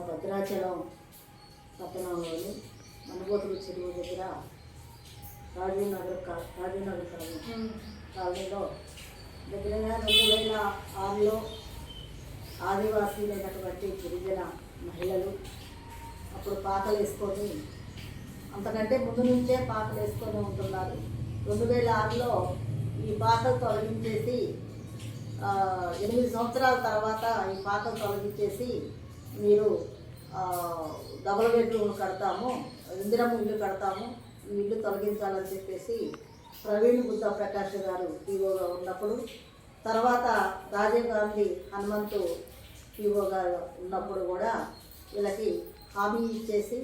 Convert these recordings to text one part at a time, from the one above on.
భద్రాచలం పట్టణంలోని మనుబోతుల చెరువు దగ్గర రాజీవ్ నగర్ కాలనీలో దగ్గరగా 2006లో ఆదివాసీలైనటువంటి గిరిజన మహిళలు అప్పుడు పాకలు వేసుకొని, అంతకంటే ముందు నుంచే పాకలు వేసుకొని ఉంటున్నారు. 2006లో ఈ పాకలు తొలగించేసి 8 సంవత్సరాల తర్వాత ఈ పాకలు తొలగించేసి మీరు డబుల్ బెడ్రూమ్ కడతాము, ఇందిరమ్మ ఇల్లు కడతాము, ఈ ఇల్లు తొలగించాలని చెప్పేసి ప్రవీణ్ బుద్ధ ప్రకాష్ గారు పీఓగా ఉన్నప్పుడు, తర్వాత రాజీవ్ గాంధీ హనుమంతు పీఓగా ఉన్నప్పుడు కూడా వీళ్ళకి హామీ ఇచ్చేసి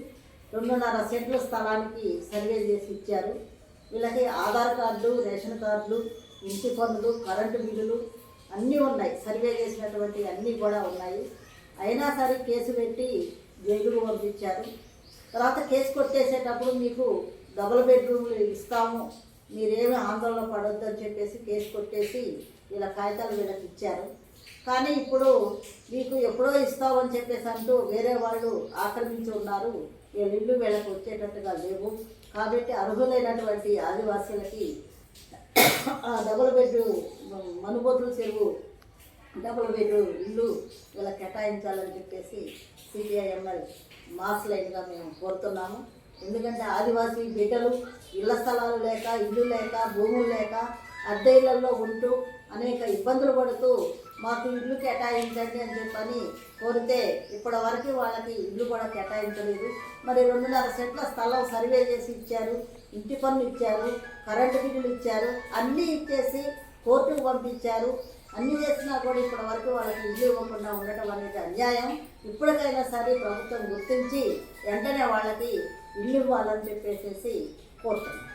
2.5 సెంట్ల స్థలానికి సర్వే చేసి ఇచ్చారు. వీళ్ళకి ఆధార్ కార్డులు, రేషన్ కార్డులు, ఇంటి పన్నులు, కరెంటు బిల్లులు అన్నీ ఉన్నాయి, సర్వే చేసినటువంటి అన్నీ కూడా ఉన్నాయి. అయినా సరే కేసు పెట్టి జైలుకు పంపించారు. తర్వాత కేసు కొట్టేసేటప్పుడు మీకు డబుల్ బెడ్రూమ్లు ఇస్తాము, మీరేమి ఆందోళన పడొద్దు అని చెప్పేసి కేసు కొట్టేసి వీళ్ళ కాగితాలు వీళ్ళకి ఇచ్చారు. కానీ ఇప్పుడు మీకు ఎప్పుడో ఇస్తామని చెప్పేసి అంటూ వేరే వాళ్ళు ఆక్రమించి ఉన్నారు, వీళ్ళ ఇల్లు వీళ్ళకి వచ్చేటట్టుగా లేవు. కాబట్టి అర్హులైనటువంటి ఆదివాసీలకి డబుల్ బెడ్ మనుబోతుల చెరువు డబుల్ బెడ్రూమ్ ఇల్లు ఇలా కేటాయించాలని చెప్పేసి సిపిఐఎంఎల్ మాస్ లైన్గా మేము కోరుతున్నాము. ఎందుకంటే ఆదివాసీ బిడ్డలు ఇళ్ల స్థలాలు లేక, ఇల్లు లేక, భూములు లేక అద్దె ఇళ్లలో ఉంటూ అనేక ఇబ్బందులు పడుతూ మాకు ఇల్లు కేటాయించండి అని చెప్పని కోరితే ఇప్పటి వరకు వాళ్ళకి ఇల్లు కూడా కేటాయించలేదు. మరి 2.5 సెంట్ల స్థలం సర్వే చేసి ఇచ్చారు, ఇంటి పన్ను ఇచ్చారు, కరెంటు బిల్లులు ఇచ్చారు, అన్నీ ఇచ్చేసి కోర్టుకు పంపించారు. అన్నీ చేసినా కూడా ఇప్పటి వరకు వాళ్ళకి ఇల్లు ఇవ్వకుండా ఉండటం అనేది అన్యాయం. ఇప్పటికైనా సరే ప్రభుత్వం గుర్తించి వెంటనే వాళ్ళకి ఇల్లు ఇవ్వాలని చెప్పేసి కోరుతున్నాం.